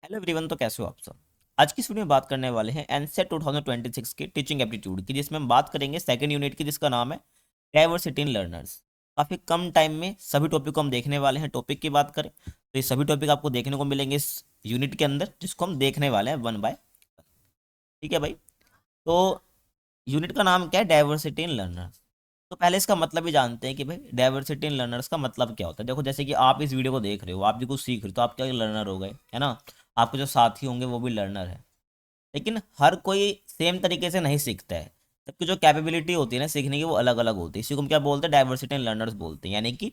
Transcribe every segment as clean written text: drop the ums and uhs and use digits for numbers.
Hello everyone. तो कैसे हो आप सब। आज की इस वीडियो में बात करने वाले हैं एनसेट 2026 के टीचिंग एप्टीट्यूड की, जिसमें हम बात करेंगे सेकंड यूनिट की, जिसका नाम है डाइवर्सिटी इन लर्नर्स। काफ़ी कम टाइम में सभी टॉपिक को हम देखने वाले हैं। टॉपिक की बात करें तो ये सभी टॉपिक आपको देखने को मिलेंगे इस यूनिट के अंदर, जिसको हम देखने वाले हैं वन बाय। ठीक है भाई। तो यूनिट का नाम क्या है? Diversity in learners. तो पहले इसका मतलब ही जानते हैं कि भाई डाइवर्सिटी इन लर्नर्स का मतलब क्या होता है। देखो, जैसे कि आप इस वीडियो को देख रहे हो, आप भी कुछ सीख रहे हो, तो आप क्या लर्नर हो गए, है ना। आपके जो साथी होंगे वो भी लर्नर है। लेकिन हर कोई सेम तरीके से नहीं सीखता है। सबकी जो कैपेबिलिटी होती है ना सीखने की, वो अलग अलग होती है। इसी को हम क्या बोलते हैं? डाइवर्सिटी इन लर्नर्स बोलते हैं। यानी कि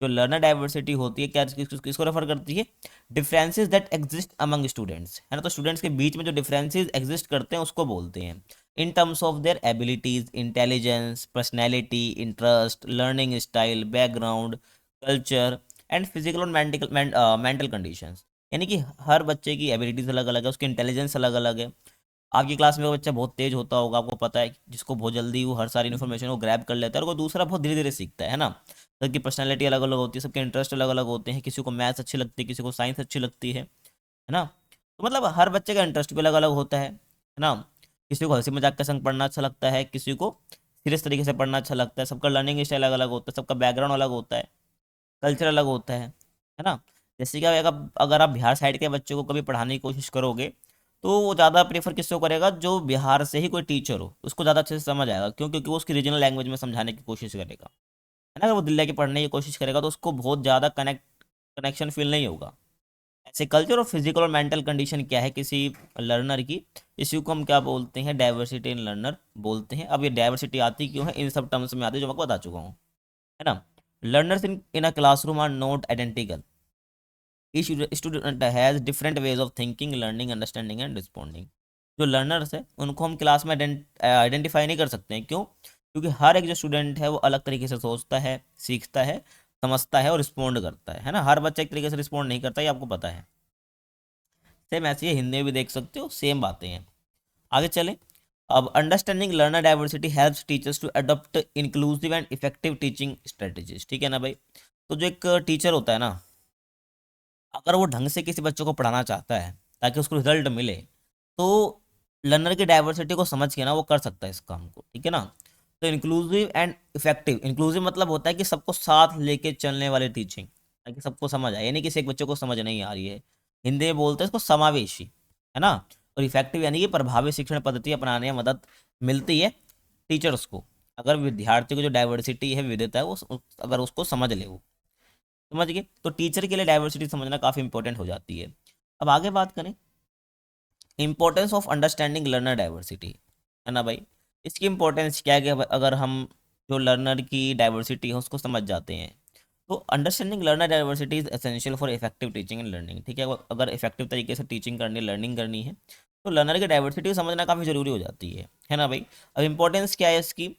जो लर्नर डाइवर्सिटी होती है, क्या किसको रेफर करती है? Differences that exist among students, है ना। तो स्टूडेंट्स के बीच में जो डिफरेंसेस एग्जिस्ट करते हैं उसको बोलते हैं in terms of their abilities, intelligence, personality, interest, learning style, background, culture and physical और मेंटल कंडीशंस। यानी कि हर बच्चे की एबिलिटीज़ अलग अलग है, उसकी इंटेलिजेंस अलग अलग है। आपकी क्लास में वो बच्चा बहुत तेज होता होगा, आपको पता है, जिसको बहुत जल्दी वो हर सारी इन्फॉर्मेशन को ग्रैब कर लेता है, और कोई दूसरा बहुत धीरे धीरे सीखता है ना। सबकी पर्सनैलिटी अलग अलग होती है, सबके इंटरेस्ट अलग अलग होते हैं। किसी को मैथ्स अच्छी लगती है, किसी को साइंस अच्छी लगती है ना। तो मतलब हर बच्चे का इंटरेस्ट भी अलग अलग होता है ना। किसी को हंसी मजाक के संग पढ़ना अच्छा लगता है, किसी को सीरियस तरीके से पढ़ना अच्छा लगता है। सबका लर्निंग स्टाइल अलग अलग होता है, सबका बैकग्राउंड अलग होता है, कल्चर अलग होता है ना। जैसे कि अगर आप बिहार साइड के बच्चों को कभी पढ़ाने की कोशिश करोगे, तो वो ज़्यादा प्रेफर किसको करेगा? जो बिहार से ही कोई टीचर हो, उसको ज़्यादा अच्छे से समझ आएगा। क्यों? क्योंकि वो उसकी रीजनल लैंग्वेज में समझाने की कोशिश करेगा, है ना। अगर वो दिल्ली की पढ़ने की कोशिश करेगा तो उसको बहुत ज़्यादा कनेक्शन फील नहीं होगा। ऐसे कल्चर और फिजिकल और मेंटल कंडीशन क्या है किसी लर्नर की, इसी को हम क्या बोलते हैं? डाइवर्सिटी इन लर्नर बोलते हैं। अब ये डाइवर्सिटी आती क्यों है? इन सब टर्म्स में आती है जो मैं आपको बता चुका हूँ, है ना। Learners in a classroom are not identical. Each student has different ways of thinking, learning, understanding and responding. जो लर्नर्स है उनको हम क्लास में आइडेंटिफाई नहीं कर सकते हैं। क्यों? क्योंकि हर एक जो स्टूडेंट है वो अलग तरीके से सोचता है, सीखता है, समझता है और रिस्पॉन्ड करता है ना। हर बच्चा एक तरीके से रिस्पॉन्ड नहीं करता, ये आपको पता है। सेम ऐसे ही हिंदी में भी देख सकते हो, सेम बातें हैं। आगे चलें। अब understanding learner diversity helps teachers to adopt inclusive and effective teaching strategies. ठीक है ना भाई। तो जो एक टीचर होता है ना, अगर वो ढंग से किसी बच्चों को पढ़ाना चाहता है ताकि उसको रिजल्ट मिले, तो लर्नर की डाइवर्सिटी को समझ के ना वो कर सकता है इस काम को। ठीक है ना। तो इंक्लूसिव एंड इफेक्टिव, इंक्लूसिव मतलब होता है कि सबको साथ लेके चलने वाली टीचिंग, ताकि सबको समझ आए। यानी किसी एक बच्चे को समझ नहीं आ रही है, हिंदी में बोलते हैं इसको समावेशी, है ना। और इफेक्टिव यानी कि प्रभावी शिक्षण पद्धति अपनाने में मदद मिलती है टीचर्स को, अगर विद्यार्थी को जो डाइवर्सिटी है, विविधता है, वो अगर उसको समझ ले वो। समझ गए? तो टीचर के लिए डाइवर्सिटी समझना काफ़ी इंपॉर्टेंट हो जाती है। अब आगे बात करें importance of understanding learner diversity, है ना भाई। इसकी इंपॉर्टेंस क्या है कि अगर हम जो लर्नर की डाइवर्सिटी है उसको समझ जाते हैं, तो understanding learner diversity is essential for effective teaching and learning. ठीक है। अगर इफेक्टिव तरीके से टीचिंग करनी, लर्निंग करनी है, तो लर्नर की डाइवर्सिटी समझना काफ़ी ज़रूरी हो जाती है ना भाई। अब इंपॉर्टेंस क्या है इसकी?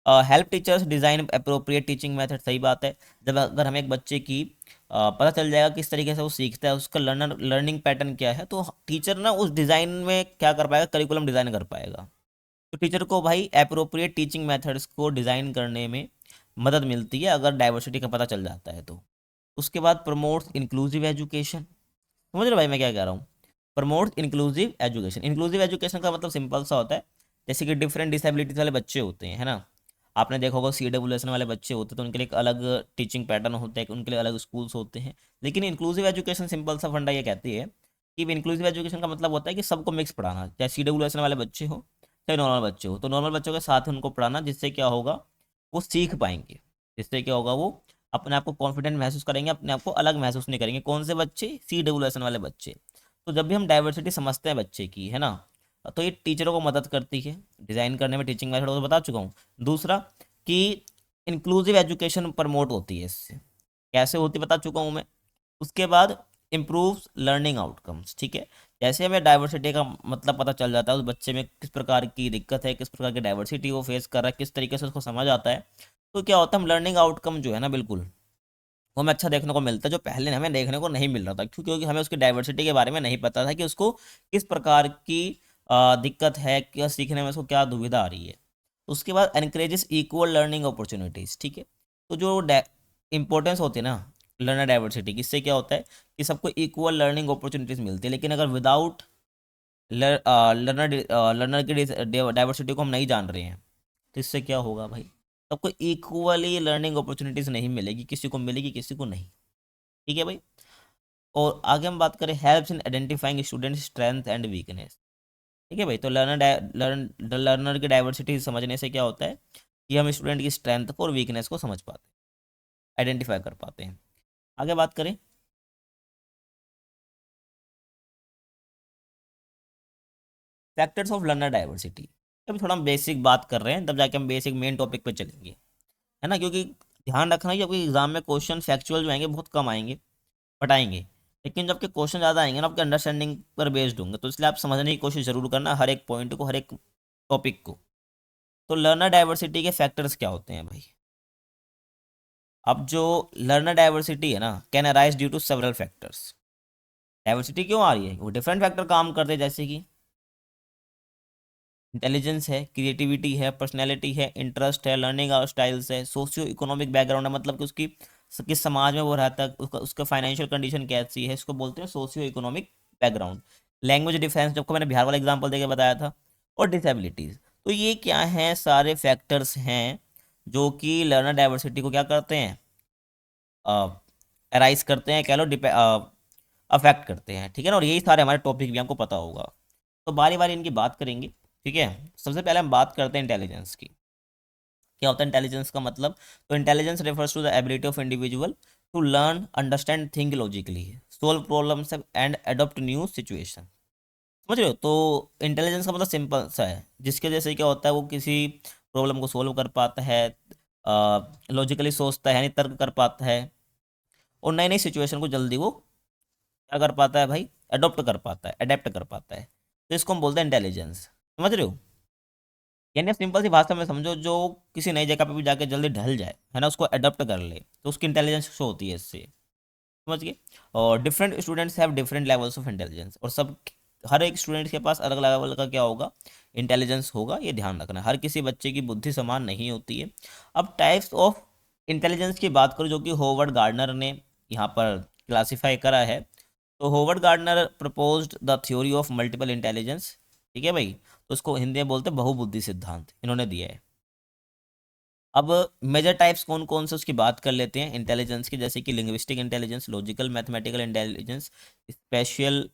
Help teachers design appropriate teaching method. सही बात है। जब अगर हमें एक बच्चे की पता चल जाएगा किस तरीके से वो सीखता है, उसका लर्निंग पैटर्न क्या है, तो टीचर ना उस डिज़ाइन में क्या कर पाएगा? करिकुलम डिज़ाइन कर पाएगा। तो टीचर को भाई अप्रोप्रिएट टीचिंग मेथड्स को डिज़ाइन करने में मदद मिलती है अगर डाइवर्सिटी का पता चल जाता है तो। उसके बाद प्रमोट्स इंक्लूसिव एजुकेशन। समझ रहे भाई मैं क्या कह रहा हूँ? Promotes inclusive education. Inclusive education का मतलब सिंपल सा होता है, जैसे कि डिफरेंट डिसेबिलिटीज वाले बच्चे होते हैं, है ना। आपने देखा होगा CWSN वाले बच्चे होते हैं तो उनके लिए एक अलग टीचिंग पैटर्न होता है, उनके लिए अलग स्कूल्स होते हैं। लेकिन इंक्लूसिव एजुकेशन सिंपल सा फंडा ये कहती है कि इंक्लूसिव एजुकेशन का मतलब होता है कि सबको मिक्स पढ़ाना, चाहे CWSN वाले बच्चे हो चाहे नॉर्मल बच्चे हो, तो नॉर्मल बच्चों के साथ उनको पढ़ाना, जिससे क्या होगा? वो सीख पाएंगे। जिससे क्या होगा? वो अपने आप को कॉन्फिडेंट महसूस करेंगे, अपने आप को अलग महसूस नहीं करेंगे। कौन से बच्चे? CWSN वाले बच्चे। तो जब भी हम डाइवर्सिटी समझते हैं बच्चे की, है ना, तो ये टीचरों को मदद करती है डिज़ाइन करने में। टीचिंग मेथड तो बता चुका हूँ। दूसरा कि इंक्लूसिव एजुकेशन प्रमोट होती है इससे। कैसे होती बता चुका हूँ मैं। उसके बाद इम्प्रूव्स लर्निंग आउटकम्स। ठीक है। जैसे हमें डाइवर्सिटी का मतलब पता चल जाता है, उस बच्चे में किस प्रकार की दिक्कत है, किस प्रकार की डाइवर्सिटी वो फेस कर रहा है, किस तरीके से उसको समझ आता है, तो क्या होता है? हम लर्निंग आउटकम जो है ना, बिल्कुल वो हमें अच्छा देखने को मिलता है, जो पहले हमें देखने को नहीं मिल रहा था। क्यों? क्योंकि हमें उसकी डाइवर्सिटी के बारे में नहीं पता था कि उसको किस प्रकार की दिक्कत है, क्या सीखने में उसको क्या दुविधा आ रही है। उसके बाद एनकरेजेस इक्वल लर्निंग अपॉर्चुनिटीज़। ठीक है। तो जो इंपॉर्टेंस होती है ना लर्नर डाइवर्सिटी, इससे क्या होता है कि सबको इक्वल लर्निंग अपॉर्चुनिटीज मिलती है। लेकिन अगर विदाउट लर्नर लर्नर की डाइवर्सिटी को हम नहीं जान रहे हैं तो इससे क्या होगा भाई, सबको इक्वली लर्निंग अपॉर्चुनिटीज नहीं मिलेगी, किसी को मिलेगी किसी को नहीं। ठीक है भाई। और आगे हम बात करें helps in identifying student strength and weakness. ठीक है भाई। तो लर्नर की डाइवर्सिटी समझने से क्या होता है कि हम स्टूडेंट की स्ट्रेंथ को और वीकनेस को समझ पाते हैं, आइडेंटिफाई कर पाते हैं। आगे बात करें फैक्टर्स ऑफ लर्नर डाइवर्सिटी। अभी थोड़ा हम बेसिक बात कर रहे हैं, तब जाके हम बेसिक मेन टॉपिक पे चलेंगे, है ना। क्योंकि ध्यान रखना कि आपके एग्जाम में क्वेश्चन फैक्चुअल जो आएंगे बहुत कम आएंगे, बट आएंगे। लेकिन जब आपके क्वेश्चन ज़्यादा आएंगे ना, आपके अंडरस्टैंडिंग पर बेस्ड होंगे, तो इसलिए आप समझने की कोशिश जरूर करना हर एक पॉइंट को, हर एक टॉपिक को। तो लर्नर डाइवर्सिटी के फैक्टर्स क्या होते हैं भाई। अब जो लर्नर डाइवर्सिटी है ना can arise due to several factors. Diversity क्यों आ रही है, वो डिफरेंट फैक्टर काम करते हैं, जैसे कि इंटेलिजेंस है, क्रिएटिविटी है, पर्सनैलिटी है, इंटरेस्ट है, लर्निंग स्टाइल्स है, सोशियो इकोनॉमिक बैकग्राउंड है, मतलब कि उसकी किस समाज में वो रहता है, उसका फाइनेंशियल कंडीशन कैसी है, इसको बोलते हैं socio economic background. Language difference, जबको मैंने बिहार वाला एग्जाम्पल देके बताया था। और डिसेबिलिटीज़। तो ये क्या हैं, सारे फैक्टर्स हैं जो कि लर्नर डाइवर्सिटी को क्या करते हैं, अराइज करते हैं, कह लो अफेक्ट करते हैं। ठीक है ना। और यही सारे हमारे टॉपिक भी हमको पता होगा, तो बारी बारी इनकी बात करेंगे। ठीक है। सबसे पहले हम बात करते हैं इंटेलिजेंस की। क्या होता है इंटेलिजेंस का मतलब। तो intelligence refers to the ability of individual to learn, understand, think logically, solve problems and adopt new situation. समझ रहे हो। तो इंटेलिजेंस का मतलब सिंपल सा है, जिसके जैसे क्या होता है वो किसी प्रॉब्लम को सोल्व कर पाता है, लॉजिकली सोचता है यानी तर्क कर पाता है, और नई नई सिचुएशन को जल्दी वो क्या कर पाता है भाई, अडोप्ट कर पाता है, अडेप्ट कर पाता है। तो इसको हम बोलते हैं इंटेलिजेंस। समझ रहे हो। यानी आप सिंपल सी भाषा में समझो, जो किसी नई जगह पे भी जाके जल्दी ढल जाए, है ना, उसको अडोप्ट कर ले, तो उसकी इंटेलिजेंस शो होती है इससे। समझ गए। और different students have different levels of intelligence, और सब हर एक स्टूडेंट के पास अलग लेवल का क्या होगा, इंटेलिजेंस होगा। ये ध्यान रखना है, हर किसी बच्चे की बुद्धि समान नहीं होती है। अब टाइप्स ऑफ इंटेलिजेंस की बात करूँ, जो कि होवर्ड गार्डनर ने यहाँ पर क्लासीफाई करा है। तो Howard Gardner proposed the theory of multiple intelligence. ठीक है भाई। तो उसको हिंदी में बोलते हैं बहुबुद्धि सिद्धांत, इन्होंने दिया है। अब मेजर टाइप्स कौन कौन से उसकी बात कर लेते हैं इंटेलिजेंस की, जैसे कि linguistic intelligence, logical mathematical intelligence, spatial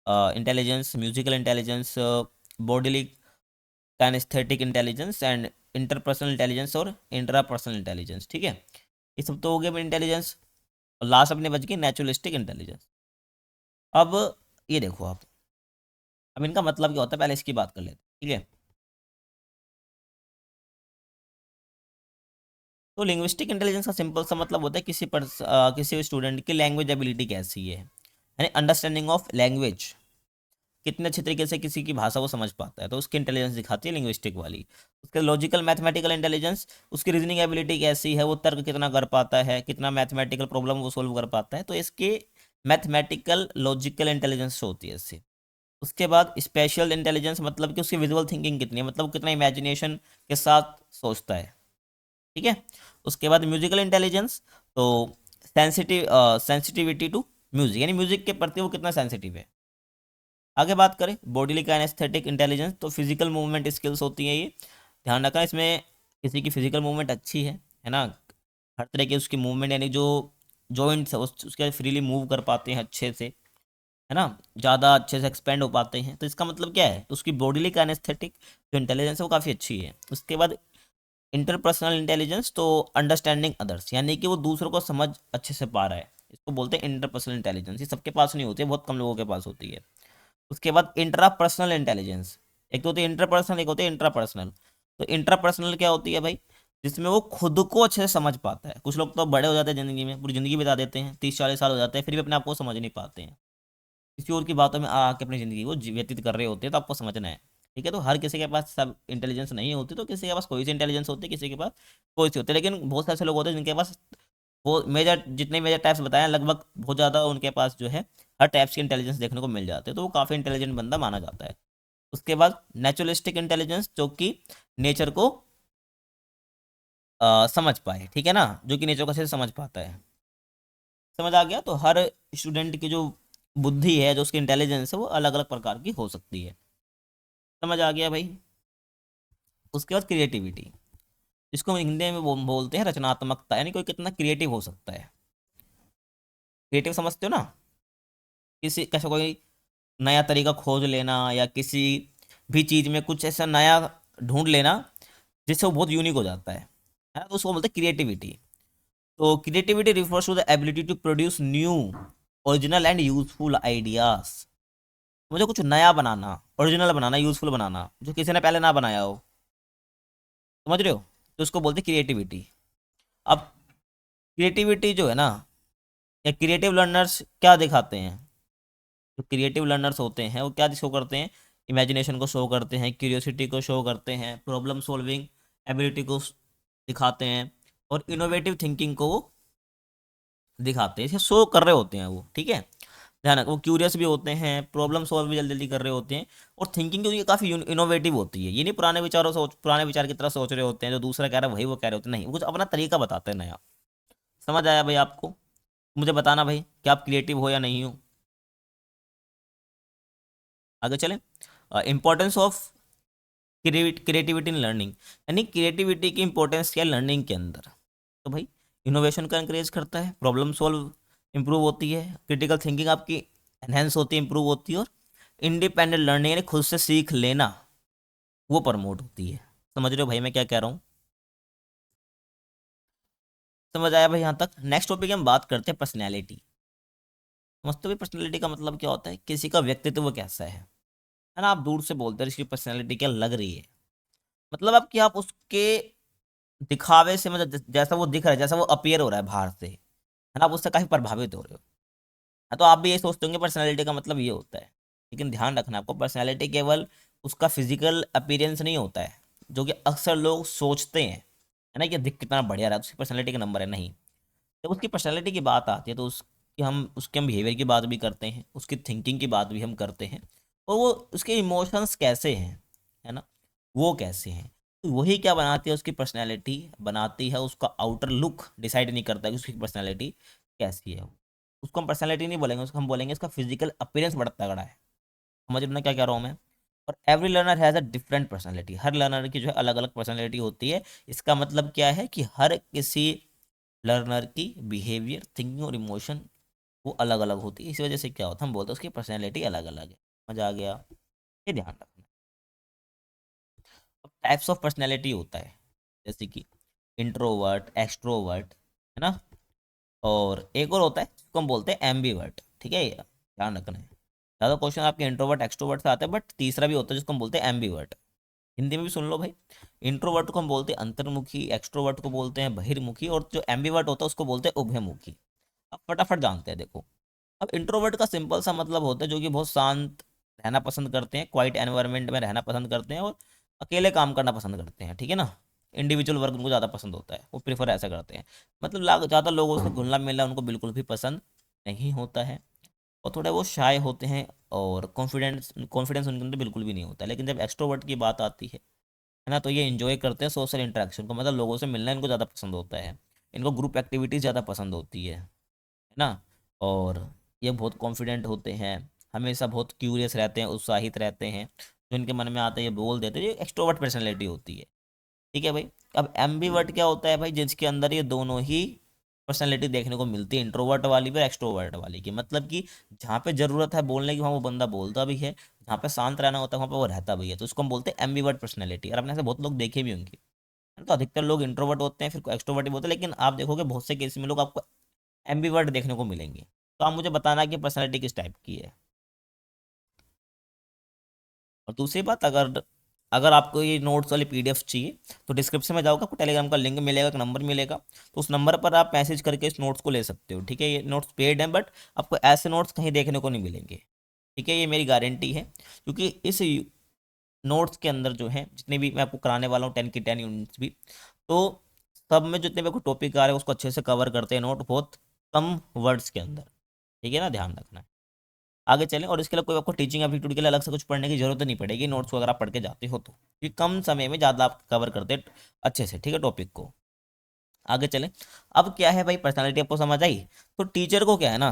intelligence, musical intelligence, bodily kinesthetic intelligence and interpersonal intelligence और इंट्रापर्सनल इंटेलिजेंस। ठीक है। ये सब तो हो गया इंटेलिजेंस। और लास्ट अपने बच गई नेचुरलिस्टिक इंटेलिजेंस। अब ये देखो आप, अब इनका मतलब क्या होता है पहले इसकी बात कर लेते हैं। ठीक है। तो लिंग्विस्टिक इंटेलिजेंस का सिंपल सा मतलब होता है किसी स्टूडेंट की लैंग्वेज एबिलिटी कैसी है, यानी अंडरस्टैंडिंग ऑफ लैंग्वेज, कितने अच्छे तरीके से किसी की भाषा को समझ पाता है, तो उसकी इंटेलिजेंस दिखाती है लिंग्विस्टिक वाली। उसके लॉजिकल मैथमेटिकल इंटेलिजेंस, उसकी रीजनिंग एबिलिटी कैसी है, वो तर्क कितना कर पाता है, कितना मैथमेटिकल प्रॉब्लम वो सोल्व कर पाता है, तो इसके मैथमेटिकल लॉजिकल इंटेलिजेंस होती है इससे। उसके बाद स्पेशल इंटेलिजेंस, मतलब कि उसकी विजुअल थिंकिंग कितनी है, मतलब वो कितना इमेजिनेशन के साथ सोचता है। ठीक है। उसके बाद म्यूजिकल इंटेलिजेंस, तो सेंसिटिविटी टू म्यूजिक, यानी म्यूजिक के प्रति वो कितना सेंसिटिव है। आगे बात करें बॉडीली काइनेस्थेटिक इंटेलिजेंस, तो फिजिकल मूवमेंट स्किल्स होती हैं ये। ध्यान रखना इसमें किसी की फिजिकल मूवमेंट अच्छी है ना, हर तरह की उसकी मूवमेंट, यानी जो जॉइंट्स उसके फ्रीली मूव कर पाते हैं अच्छे से, है ना, ज़्यादा अच्छे से एक्सपेंड हो पाते हैं, तो इसका मतलब क्या है, तो उसकी बॉडीली काइनेस्थेटिक जो इंटेलिजेंस है वो काफ़ी अच्छी है। उसके बाद इंटरपर्सनल इंटेलिजेंस, तो अंडरस्टैंडिंग अदर्स, यानी कि वो दूसरों को समझ अच्छे से पा रहा है, इसको बोलते हैं इंटरपर्सनल इंटेलिजेंस। ये सबके पास नहीं होती है, बहुत कम लोगों के पास होती है। उसके बाद इंट्रापर्सनल इंटेलिजेंस, एक तो होती है इंटरपर्सनल, एक होती है इंट्रापर्सनल। तो इंट्रापर्सनल क्या होती है भाई, जिसमें वो खुद को अच्छे से समझ पाता है। कुछ लोग तो बड़े हो जाते हैं ज़िंदगी में, पूरी ज़िंदगी बिता देते हैं, 30-40 साल हो जाते हैं, फिर भी अपने आप को समझ नहीं पाते हैं, किसी और की बातों में आके अपनी ज़िंदगी को व्यतीत कर रहे होते हैं, तो आपको समझना है। ठीक है। तो हर किसी के पास सब इंटेलिजेंस नहीं होती, तो किसी के पास कोई सी इंटेलिजेंस होती है, किसी के पास कोई सी होती है। लेकिन बहुत सारे ऐसे लोग होते हैं जिनके पास वो मेजर, जितने मेजर टाइप्स बताए लगभग बहुत ज़्यादा उनके पास जो है हर टाइप्स की इंटेलिजेंस देखने को मिल जाते हैं, तो वो काफ़ी इंटेलिजेंट बंदा माना जाता है। उसके बाद नेचुरलिस्टिक इंटेलिजेंस, जो कि नेचर को समझ पाए, ठीक है ना, जो कि नेचर को अच्छे से समझ पाता है। समझ आ गया। तो हर स्टूडेंट की जो बुद्धि है, जो उसकी इंटेलिजेंस है, वो अलग अलग प्रकार की हो सकती है। समझ आ गया भाई। उसके बाद क्रिएटिविटी, इसको हम हिंदी में बोलते हैं रचनात्मकता, यानी कोई कितना क्रिएटिव हो सकता है। क्रिएटिव समझते हो ना, किसी कैसे कोई नया तरीका खोज लेना, या किसी भी चीज़ में कुछ ऐसा नया ढूंढ लेना जिससे वो बहुत यूनिक हो जाता है ना, तो उसको बोलते हैं क्रिएटिविटी। तो creativity refers to the ability to produce new, original and useful ideas. मुझे कुछ नया बनाना, ओरिजिनल बनाना, यूजफुल बनाना, जो किसी ने पहले ना बनाया हो। समझ रहे हो? तो उसको बोलते हैं क्रिएटिविटी। अब क्रिएटिविटी जो है ना, या क्रिएटिव लर्नर्स क्या दिखाते हैं? जो क्रिएटिव लर्नर्स होते हैं वो क्या शो करते हैं? इमेजिनेशन को शो करते हैं, क्यूरियोसिटी को शो करते हैं, प्रॉब्लम सॉल्विंग एबिलिटी को दिखाते हैं, और इनोवेटिव थिंकिंग को वो दिखाते हैं, इसे शो कर रहे होते हैं वो। ठीक है, ध्यान रखो, वो क्यूरियस भी होते हैं, प्रॉब्लम सॉल्व भी जल्दी जल्दी कर रहे होते हैं, और थिंकिंग उनकी काफ़ी इनोवेटिव होती है। ये नहीं पुराने विचारों सोच, पुराने विचार की तरह सोच रहे होते हैं, जो दूसरा कह रहा है वही वो कह रहे होते हैं, नहीं, वो कुछ अपना तरीका बताते हैं नया। समझ आया भाई आपको? मुझे बताना भाई कि आप क्रिएटिव हो या नहीं हो। आगे चलें। Importance of creativity in learning, यानी क्रिएटिविटी की इंपॉर्टेंस क्या है लर्निंग के अंदर? तो भाई इनोवेशन को एनकरेज करता है, प्रॉब्लम सॉल्व इंप्रूव होती है, क्रिटिकल थिंकिंग आपकी एनहेंस होती है, इंप्रूव होती है, और इंडिपेंडेंट लर्निंग यानी खुद से सीख लेना वो प्रमोट होती है। समझ रहे हो भाई मैं क्या कह रहा हूँ? समझ आया भाई यहाँ तक? नेक्स्ट टॉपिक हम बात करते हैं पर्सनैलिटी। समझते हो पर्सनैलिटी का मतलब क्या होता है? किसी का व्यक्तित्व कैसा है ना? आप दूर से बोलते हैं इसकी पर्सनैलिटी क्या लग रही है, मतलब आप कि आप उसके दिखावे से, मतलब जैसा वो दिख रहा है, जैसा वो अपीयर हो रहा है बाहर से, है ना, आप उससे काफी प्रभावित हो रहे हो। हाँ, तो आप भी ये सोचते होंगे पर्सनैलिटी का मतलब ये होता है, लेकिन ध्यान रखना आपको, पर्सनैलिटी केवल उसका फिजिकल अपीयरेंस नहीं होता है, जो कि अक्सर लोग सोचते हैं, है ना, कि दिख कितना बढ़िया रहा है तो उसकी पर्सनैलिटी का नंबर है। नहीं, जब उसकी पर्सनैलिटी की बात आती है तो उसके हम बिहेवियर की बात भी करते हैं, उसकी थिंकिंग की बात भी हम करते हैं, और वो उसके इमोशंस कैसे हैं, है ना, वो कैसे हैं, तो वही क्या बनाती है उसकी पर्सनैलिटी, बनाती है उसका आउटर लुक, डिसाइड नहीं करता कि उसकी पर्सनैलिटी कैसी है। उसको हम पर्सनैलिटी नहीं बोलेंगे, उसको हम बोलेंगे इसका फिजिकल अपीयरेंस बड़ा तगड़ा है। समझ रहे हो ना क्या कह रहा हूँ मैं? और every learner has a different personality, her learner की जो है अलग अलग पर्सनैलिटी होती है। इसका मतलब क्या है कि हर किसी लर्नर की बिहेवियर, थिंकिंग और इमोशन वो अलग अलग होती है। इस वजह से क्या होता है, हम बोलते हैं उसकी पर्सनैलिटी अलग अलग है। मजा आ गया? ये ध्यान रखना। अब टाइप्स ऑफ पर्सनैलिटी होता है, जैसे कि इंट्रोवर्ट, एक्सट्रोवर्ट, है ना, और एक और होता है जिसको हम बोलते हैं एम्बीवर्ट। ठीक है, ये ध्यान रखना है। ज़्यादा क्वेश्चन आपके इंट्रोवर्ट एक्सट्रोवर्ट से आते हैं, बट तीसरा भी होता है जिसको हम बोलते हैं एम्बीवर्ट। हिंदी में भी सुन लो भाई। इंट्रोवर्ट को हम बोलते हैं अंतर्मुखी, एक्सट्रोवर्ट को बोलते हैं बहिर्मुखी, और जो एम्बीवर्ट होता है उसको बोलते हैं उभयमुखी। अब फटाफट जानते हैं, देखो। अब इंट्रोवर्ट का सिंपल सा मतलब होता है जो कि बहुत शांत रहना पसंद करते हैं, क्वाइट एनवायरनमेंट में रहना पसंद करते हैं, और अकेले काम करना पसंद करते हैं। ठीक है ना, इंडिविजुअल वर्क उनको ज़्यादा पसंद होता है, वो प्रीफर ऐसा करते हैं। मतलब ज़्यादा लोगों से घुलना मिलना उनको बिल्कुल भी पसंद नहीं होता है, और थोड़े वो शाय होते हैं, और कॉन्फिडेंस कॉन्फिडेंस उनके अंदर बिल्कुल भी नहीं होता। लेकिन जब एक्सट्रोवर्ट की बात आती है ना, तो ये इन्जॉय करते हैं सोशल इंटरेक्शन को, मतलब लोगों से मिलना इनको ज़्यादा पसंद होता है, इनको ग्रुप एक्टिविटीज़ ज़्यादा पसंद होती है ना। और ये बहुत कॉन्फिडेंट होते हैं, हमेशा बहुत क्यूरियस रहते हैं, उत्साहित रहते हैं, जो इनके मन में आता है ये बोल देते हैं, ये एक्सट्रोवर्ट पर्सनैलिटी होती है। ठीक है भाई। अब एम्बीवर्ट क्या होता है भाई? जिसके अंदर ये दोनों ही पर्सनैलिटी देखने को मिलती है, इंट्रोवर्ट वाली भी और एक्सट्रोवर्ट वाली की। मतलब कि जहाँ पे ज़रूरत है बोलने की वहाँ वो बंदा बोलता भी है, जहाँ पे शांत रहना होता है वहाँ पे वो रहता भी है, तो उसको हम बोलते हैं एम्बीवर्ट पर्सनैलिटी। और अपने से बहुत लोग देखे भी होंगे, तो अधिकतर लोग इंट्रोवर्ट होते हैं, फिर एक्सट्रोवर्ट भी होते हैं, लेकिन आप देखोगे बहुत से केस में लोग आपको एम्बीवर्ट देखने को मिलेंगे। तो आप मुझे बताना कि पर्सनैलिटी किस टाइप की है। और दूसरी बात, अगर अगर आपको ये नोट्स वाली पीडीएफ चाहिए तो डिस्क्रिप्शन में जाओगे, आपको टेलीग्राम का लिंक मिलेगा, एक नंबर मिलेगा, तो उस नंबर पर आप मैसेज करके इस नोट्स को ले सकते हो। ठीक है, ये नोट्स पेड हैं, बट आपको ऐसे नोट्स कहीं देखने को नहीं मिलेंगे। ठीक है, ये मेरी गारंटी है, क्योंकि इस नोट्स के अंदर जो है जितने भी मैं आपको कराने वाला हूँ 10 की 10 यूनिट्स भी, तो सब में जितने भी आपको टॉपिक आ रहे हैं उसको अच्छे से कवर करते हैं नोट, बहुत कम वर्ड्स के अंदर। ठीक है ना, ध्यान रखना है। आगे चलें, और इसके लिए कोई आपको टीचिंग एप्टीट्यूड के लिए अलग से कुछ पढ़ने की जरूरत नहीं पड़ेगी, नोट्स वगैरह पढ़ के जाते हो तो, क्योंकि कम समय में ज़्यादा आप कवर करते हैं अच्छे से, ठीक है, टॉपिक को। आगे चले। अब क्या है भाई, पर्सनालिटी आपको समझ आई। तो टीचर को क्या है ना,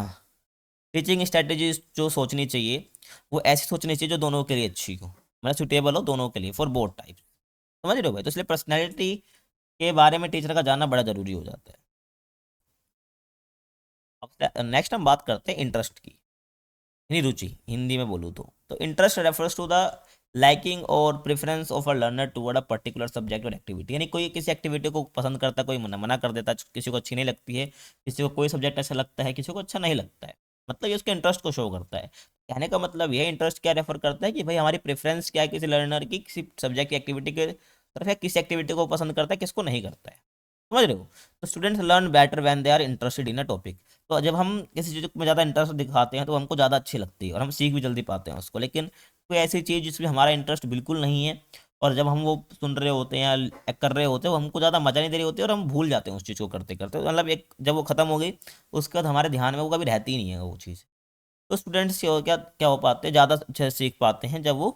टीचिंग स्ट्रेटेजी जो सोचनी चाहिए वो ऐसी सोचनी चाहिए जो दोनों के लिए अच्छी हो, मतलब सुटेबल हो दोनों के लिए, फॉर बोथ टाइप। समझ रहे हो भाई? तो इसलिए पर्सनैलिटी के बारे में टीचर का जानना बड़ा जरूरी हो जाता है। अब नेक्स्ट हम बात करते हैं इंटरेस्ट की, यानी रुचि हिंदी में बोलूँ तो interest refers to the liking और preference of a learner toward a particular subject और एक्टिविटी। यानी कोई किसी एक्टिविटी को पसंद करता है, कोई मना मना कर देता है, किसी को अच्छी नहीं लगती है, किसी को कोई सब्जेक्ट अच्छा लगता है, किसी को अच्छा नहीं लगता है, मतलब ये उसके इंटरेस्ट को शो करता है। कहने का मतलब ये इंटरेस्ट क्या रेफर करता है कि भाई हमारी प्रेफरेंस क्या है किसी लर्नर की, किसी सब्जेक्ट की एक्टिविटी के तरफ है, किसी एक्टिविटी को पसंद करता है, किसको नहीं करता है। समझ रहे हो? तो students learn better when they are interested in a topic. तो जब हम किसी चीज़ में ज़्यादा इंटरेस्ट दिखाते हैं तो हमको ज़्यादा अच्छी लगती है और हम सीख भी जल्दी पाते हैं उसको। लेकिन कोई ऐसी चीज़ जिसमें हमारा इंटरेस्ट बिल्कुल नहीं है और जब हम वो सुन रहे होते हैं या कर रहे होते हैं वो हमको ज़्यादा मज़ा नहीं दे रही होती है और हम भूल जाते हैं उस चीज़ को करते करते, तो मतलब एक जब वो ख़त्म हो गई उसके बाद हमारे ध्यान में वो कभी रहती ही नहीं है वो चीज़। तो स्टूडेंट्स क्या क्या हो पाते हैं, ज़्यादा अच्छे से सीख पाते हैं जब वो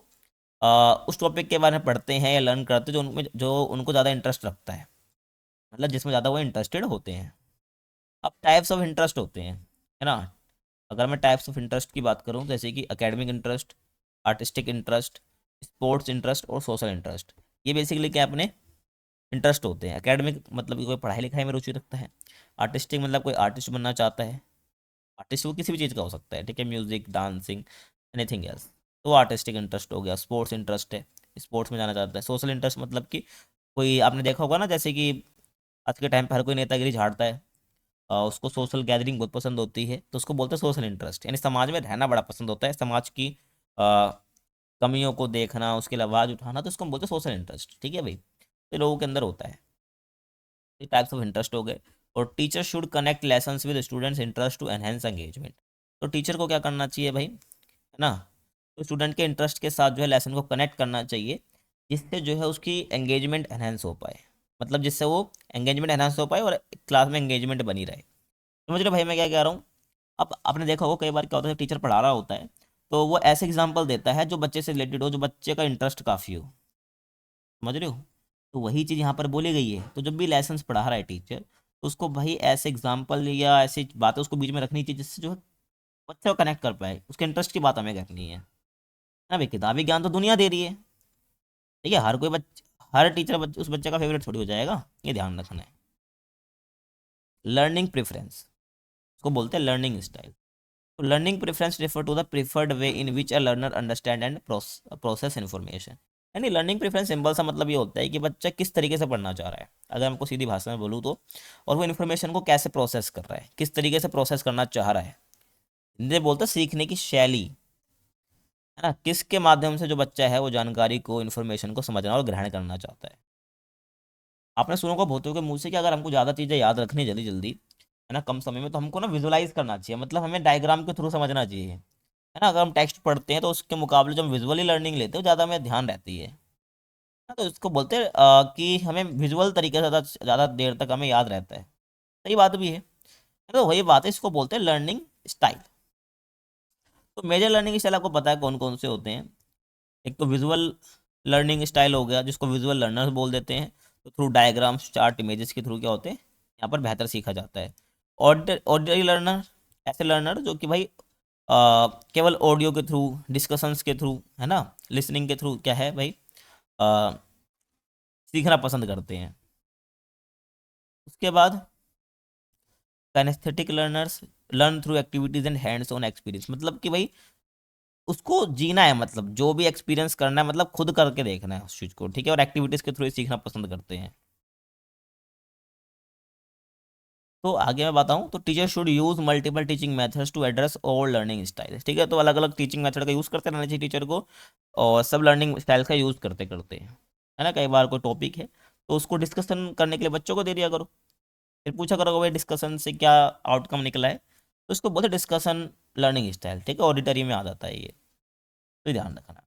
उस टॉपिक के बारे में पढ़ते हैं या लर्न करते हैं जो उनमें जो उनको ज़्यादा इंटरेस्ट रखता है, मतलब जिसमें ज़्यादा वो इंटरेस्टेड होते हैं। अब टाइप्स ऑफ इंटरेस्ट होते हैं, है ना। अगर मैं टाइप्स ऑफ इंटरेस्ट की बात करूँ जैसे कि academic interest, artistic interest, sports interest और सोशल इंटरेस्ट, ये बेसिकली क्या अपने इंटरेस्ट होते हैं। एकेडमिक मतलब कि कोई पढ़ाई लिखाई में रुचि रखता है, आर्टिस्टिक मतलब कोई आर्टिस्ट बनना चाहता है, आर्टिस्ट वो किसी भी चीज़ का हो सकता है, ठीक है, म्यूजिक, डांसिंग, एनीथिंग एल्स, तो आर्टिस्टिक इंटरेस्ट हो गया। स्पोर्ट्स इंटरेस्ट है, स्पोर्ट्स में जाना चाहता है। सोशल इंटरेस्ट मतलब कि कोई आपने देखा होगा ना, जैसे कि आज के टाइम पर हर कोई नेतागिरी झाड़ता है, उसको सोशल गैदरिंग बहुत पसंद होती है, तो उसको बोलते हैं सोशल इंटरेस्ट, यानी समाज में रहना बड़ा पसंद होता है, समाज की अ, कमियों को देखना, उसके लिए आवाज़ उठाना, तो उसको हम बोलते हैं सोशल इंटरेस्ट। ठीक है भाई, तो लोगों के अंदर होता है। ये टाइप्स ऑफ इंटरेस्ट हो गए। और teacher should connect lessons with students interest to enhance engagement. तो टीचर को क्या करना चाहिए भाई, है ना, तो स्टूडेंट के इंटरेस्ट के साथ जो है लेसन को कनेक्ट करना चाहिए, जिससे जो है उसकी एंगेजमेंट एनहेंस हो पाए, मतलब जिससे वो एंगेजमेंट एनहांस हो पाए और क्लास में एंगेजमेंट बनी रहे। समझ रहे हो भाई मैं क्या कह रहा हूँ? अब आपने देखा होगा कई बार क्या होता है, टीचर पढ़ा रहा होता है तो वो ऐसे एग्जाम्पल देता है जो बच्चे से रिलेटेड हो, जो बच्चे का इंटरेस्ट काफ़ी हो। समझ रहे हो? तो वही चीज़ यहाँ पर बोली गई है। तो जब भी लेसन्स पढ़ा रहा है टीचर, तो उसको भाई ऐसे एग्जाम्पल या ऐसी बातें उसको बीच में रखनी चाहिए जिससे जो है बच्चे को कनेक्ट कर पाए, उसके इंटरेस्ट की बात हमें करनी है ना भाई। किताबी ज्ञान तो दुनिया दे रही है, ठीक है, हर कोई हर टीचर उस बच्चे का फेवरेट थोड़ी हो जाएगा, ये ध्यान रखना है। लर्निंग प्रेफरेंस, उसको बोलते हैं लर्निंग स्टाइल। तो learning preference refer to the preferred way in which a learner understand and process information. यानी लर्निंग प्रेफरेंस सिंपल सा मतलब ये होता है कि बच्चा किस तरीके से पढ़ना चाह रहा है, अगर हमको सीधी भाषा में बोलूँ तो, और वो इन्फॉर्मेशन को कैसे प्रोसेस कर रहा है, किस तरीके से प्रोसेस करना चाह रहा है। हिंदी में बोलते हैं सीखने की शैली, है ना, किसके माध्यम से जो बच्चा है वो जानकारी को, इन्फॉर्मेशन को समझना और ग्रहण करना चाहता है। आपने सुना होगा बहुतों के मुंह से कि अगर हमको ज़्यादा चीज़ें याद रखनी जल्दी जल्दी, है ना, कम समय में, तो हमको ना विजुलाइज करना चाहिए, मतलब हमें डायग्राम के थ्रू समझना चाहिए, है ना। अगर हम टेक्स्ट पढ़ते हैं तो उसके मुकाबले जब हम विजुअली लर्निंग लेते हैं ज़्यादा हमें ध्यान रहती है ना। तो इसको बोलते हैं कि हमें विजुअल तरीके से ज़्यादा ज़्यादा देर तक हमें याद रहता है। सही बात भी है। तो वही बात है, इसको बोलते हैं लर्निंग स्टाइल। तो मेजर लर्निंग स्टाइल आपको पता है कौन कौन से होते हैं। एक तो विजुअल लर्निंग स्टाइल हो गया, जिसको विजुअल लर्नर्स बोल देते हैं। तो थ्रू डायग्राम्स, चार्ट, इमेजेस के थ्रू क्या होते हैं, यहाँ पर बेहतर सीखा जाता है। ऑडिटरी लर्नर, ऐसे लर्नर जो कि भाई केवल ऑडियो के थ्रू, डिस्कशंस के थ्रू, है ना, लिसनिंग के थ्रू क्या है भाई, अ, सीखना पसंद करते हैं। उसके बाद kinaesthetic learners learn through activities and hands on experience, मतलब कि भाई उसको जीना है, मतलब जो भी एक्सपीरियंस करना है, मतलब खुद करके देखना है उस चीज़ को, ठीक है, और एक्टिविटीज़ के थ्रू ही सीखना पसंद करते हैं। तो आगे मैं बताऊं तो teacher should use multiple teaching methods to address all learning style, ठीक है, तो अलग अलग टीचिंग मेथड का यूज़ करते रहना चाहिए टीचर को, और सब लर्निंग स्टाइल का यूज़ करते करते, है ना। कई बार कोई टॉपिक है तो उसको डिस्कशन करने के लिए बच्चों को दे दिया करो, फिर पूछा करो भाई डिस्कशन से क्या आउटकम निकला है, तो इसको बोलते डिस्कशन लर्निंग स्टाइल, ठीक है, ऑडिटरी में आ जाता है ये, तो ध्यान रखना।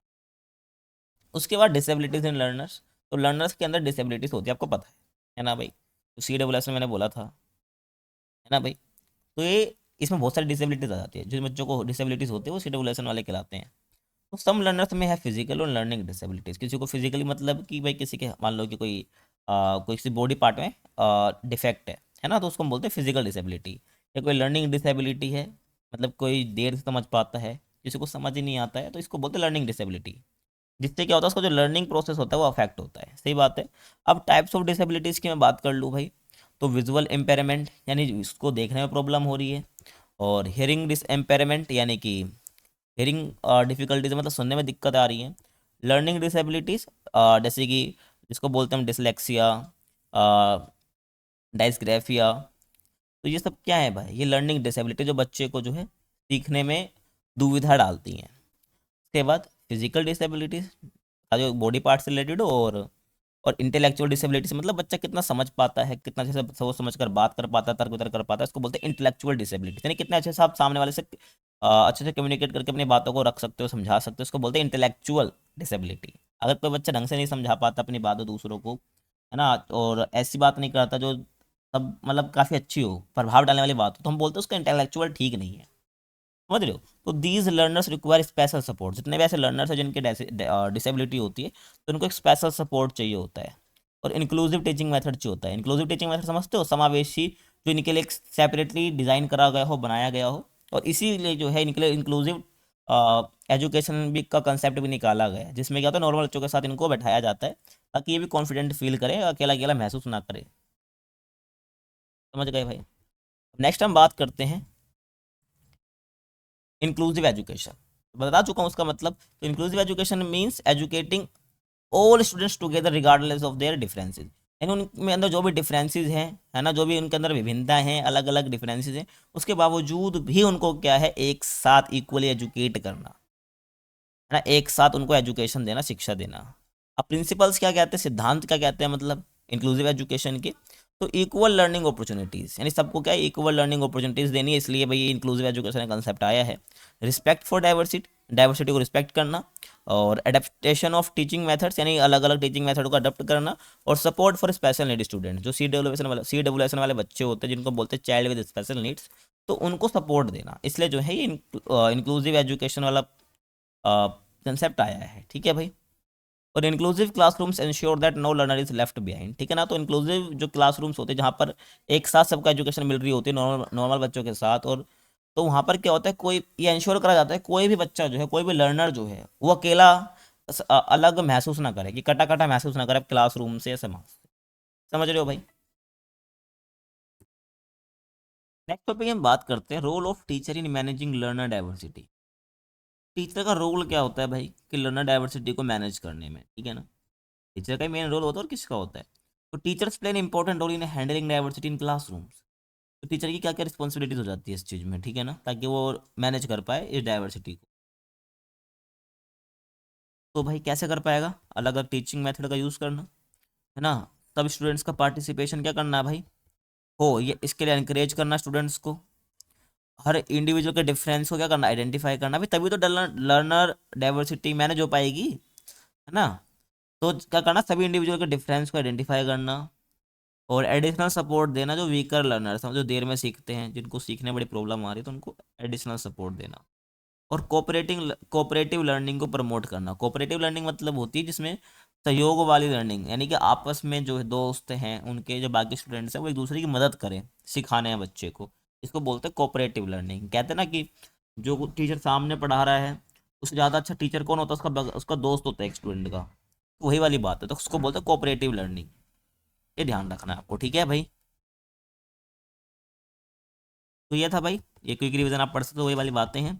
उसके बाद डिसेबिलिटीज इन लर्नर्स, तो लर्नर्स के अंदर डिसेबिलिटीज होती है, आपको पता है ना भाई, तो CWS में मैंने बोला था, है ना भाई। तो ये इसमें बहुत सारी डिसेबिलिटीज आ जाती है, जिन बच्चों को डिसेबिलिटीज होती है वो CWS वाले कहलाते हैं। तो सम लर्नर्स में है फिजिकल और लर्निंग डिसेबिलिटीज, किसी को फिजिकली मतलब कि भाई किसी के मान लो कि कोई कोई किसी बॉडी पार्ट में डिफेक्ट है ना, तो उसको हम बोलते हैं फिजिकल डिसेबिलिटी। या कोई लर्निंग डिसेबिलिटी है, मतलब कोई देर से समझ पाता है, किसी को समझ ही नहीं आता है, तो इसको बोलते हैं लर्निंग डिसेबिलिटी। जिससे क्या होता है, उसका जो लर्निंग प्रोसेस होता है वो अफेक्ट होता है। सही बात है। अब टाइप्स ऑफ डिसेबिलिटीज़ की मैं बात कर लूँ भाई, तो विजुअल इम्पेयरमेंट यानी इसको देखने में प्रॉब्लम हो रही है, और हियरिंग डिस इम्पेयरमेंट यानी कि हियरिंग डिफिकल्टीज मतलब सुनने में दिक्कत आ रही है। लर्निंग डिसेबिलिटीज़ जैसे कि जिसको बोलते हैं हम डिसलेक्सिया, डायस्ग्राफिया। तो ये सब क्या है भाई, ये लर्निंग डिसेबिलिटी जो बच्चे को जो है सीखने में दुविधा डालती हैं। उसके बाद फिजिकल डिसेबिलिटीज का जो बॉडी पार्ट से रिलेटेड हो, और इंटेलेक्चुअल डिसेबिलिटी से मतलब बच्चा कितना समझ पाता है, कितना अच्छे से सोच समझ कर बात कर पाता है, तर्क वितर्क कर पाता है, इसको बोलते हैं इंटेलेक्चुअल डिसेबिलिटी। यानी कितने अच्छे से आप सामने वाले से अच्छे से कम्युनिकेट करके अपनी बातों को रख सकते हो, समझा सकते हो, इसको बोलते हैं इंटेलेक्चुअल डिसेबिलिटी। अगर कोई बच्चा ढंग से नहीं समझा पाता अपनी बातों दूसरों को, है ना, और ऐसी बात नहीं करता जो सब मतलब काफ़ी अच्छी हो, प्रभाव डालने वाली बात हो, तो हम बोलते हैं उसका इंटेलेक्चुअल ठीक नहीं है। समझ रहे हो। तो these learners require special support. जितने भी ऐसे लर्नर्स हैं जिनकी डिसेबिलिटी होती है, तो उनको एक स्पेशल सपोर्ट चाहिए होता है। और इंक्लूसिव टीचिंग मेथड चाहिए होता है। इंक्लूसिव टीचिंग मेथड समझते हो, समावेशी, जो इनके लिए सेपरेटली डिज़ाइन करा गया हो, बनाया गया हो। और इसीलिए जो है इनके लिए इंक्लूसिव एजुकेशन भी का कंसेप्ट भी निकाला गया है, जिसमें क्या होता है नॉर्मल बच्चों के साथ इनको बैठाया जाता है, ताकि ये भी कॉन्फिडेंट फील करें, अकेला अकेला महसूस ना करे। समझ गए भाई। नेक्स्ट हम बात करते हैं इंक्लूसिव एजुकेशन। बता चुका हूँ उसका मतलब। तो inclusive education means educating all students together regardless of their differences. यानी उनमें अंदर जो भी डिफरेंसेस हैं, है ना, जो भी उनके अंदर विभिन्नताएं हैं, अलग अलग डिफरेंसेस हैं, उसके बावजूद भी उनको क्या है, एक साथ इक्वली एजुकेट करना, है ना, एक साथ उनको एजुकेशन देना, शिक्षा देना। अब प्रिंसिपल्स क्या कहते हैं, सिद्धांत क्या कहते हैं मतलब इंक्लूसिव एजुकेशन के, तो इक्वल लर्निंग अपॉर्चुनिटीज़, यानी सबको क्या है, इक्वल लर्निंग अपॉर्चुनिटीज़ देनी है, इसलिए भाई इंक्लूसिव एजुकेशन का कंसेप्ट आया है। रिस्पेक्ट फॉर डाइवर्सिटी, डाइवर्सिटी को रिस्पेक्ट करना, और एडेप्टेशन ऑफ टीचिंग मेथड्स, यानी अलग अलग टीचिंग मेथड को अडॉप्ट करना, और support for special need student, जो सी डब्ल्यू वाले बच्चे होते हैं जिनको बोलते हैं चाइल्ड विद स्पेशल नीड्स, तो उनको सपोर्ट देना, इसलिए जो है ये इंक्लूसिव एजुकेशन वाला कंसेप्ट आया है। ठीक है भाई। और inclusive classrooms ensure that no learner is left behind. ठीक है ना। तो इंक्लूसिव जो क्लासरूम्स होते हैं जहाँ पर एक साथ सबका एजुकेशन मिल रही होती है नॉर्मल बच्चों के साथ, और तो वहाँ पर क्या होता है, कोई ये इंश्योर करा जाता है कोई भी बच्चा जो है, कोई भी लर्नर जो है वो अकेला अलग महसूस ना करे, कि कटा कटा महसूस ना करे क्लासरूम से या समाज से। समझ रहे हो भाई। नेक्स्ट टॉपिक हम बात करते हैं role of teacher in managing learner diversity. Teacher का रोल क्या होता है भाई, कि लर्नर डाइवर्सिटी को मैनेज करने में। ठीक है ना। टीचर का ही मेन रोल होता है, और किसका होता है, तो teachers play an important role in handling diversity in classrooms. तो टीचर की क्या क्या रिस्पॉन्सिबिलिटीज हो जाती है इस चीज़ में, ठीक है ना, ताकि वो मैनेज कर पाए इस डाइवर्सिटी को। तो भाई कैसे कर पाएगा, अलग अलग टीचिंग मेथड का यूज़ करना, है ना, तब स्टूडेंट्स का पार्टिसिपेशन क्या करना है भाई, हो ये इसके लिए इंकरेज करना स्टूडेंट्स को, हर इंडिविजुअल के डिफरेंस को क्या करना, आइडेंटिफाई करना भाई, तभी तो लर्नर डाइवर्सिटी मैनेज हो पाएगी, है ना। तो क्या करना, सभी इंडिविजुअल के डिफरेंस को आइडेंटिफाई करना, और एडिशनल सपोर्ट देना जो वीकर लर्नर्स हैं, जो देर में सीखते हैं, जिनको सीखने में बड़ी प्रॉब्लम आ रही है, तो उनको एडिशनल सपोर्ट देना। और कोऑपरेटिव लर्निंग को प्रमोट करना। कोऑपरेटिव लर्निंग मतलब होती है जिसमें सहयोग वाली लर्निंग, यानी कि आपस में जो दोस्त हैं उनके जो बाकी स्टूडेंट्स हैं वो एक दूसरे की मदद करें सिखाने हैं बच्चे को, इसको बोलते हैं कोऑपरेटिव लर्निंग। कहते हैं ना कि जो टीचर सामने पढ़ा रहा है उससे ज़्यादा अच्छा टीचर कौन होता है, उसका दोस्त होता है एक स्टूडेंट का। तो वही वाली बात है, तो उसको बोलते हैं कोऑपरेटिव लर्निंग। ये ध्यान रखना है आपको। ठीक है भाई। तो ये था भाई, ये क्विक रिवीजन आप पढ़ सकते हो, वही वाली बातें हैं।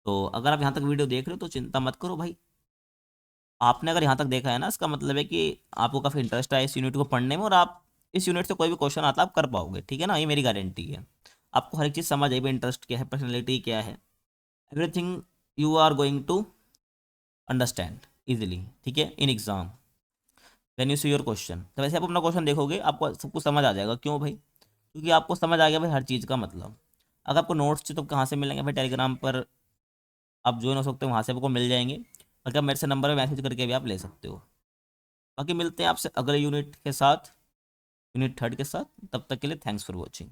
तो अगर आप यहाँ तक वीडियो देख रहे हो तो चिंता मत करो भाई। आपने अगर यहाँ तक देखा है ना, इसका मतलब है कि आपको काफ़ी इंटरेस्ट है इस यूनिट को पढ़ने में, और आप इस यूनिट से कोई भी क्वेश्चन आता है आप कर पाओगे। ठीक है ना, ये मेरी गारंटी है। आपको हर एक चीज़ समझ आई भाई, इंटरेस्ट क्या है, पर्सनैलिटी क्या है, everything you are going to understand easily. ठीक है, in exam when you see your question. तो वैसे आप अपना क्वेश्चन देखोगे आपको सब कुछ समझ आ जाएगा। क्यों भाई, क्योंकि आपको समझ आ गया भाई हर चीज़ का मतलब। अगर आपको नोट्स चाहिए तो कहाँ से मिलेंगे भाई, टेलीग्राम पर आप ज्वाइन हो सकते हो, वहाँ से आपको मिल जाएंगे। अगर मेरे से नंबर पे मैसेज करके भी आप ले सकते हो। बाकी मिलते हैं आपसे अगले यूनिट के साथ, यूनिट 3 के साथ। तब तक के लिए थैंक्स फॉर वॉचिंग।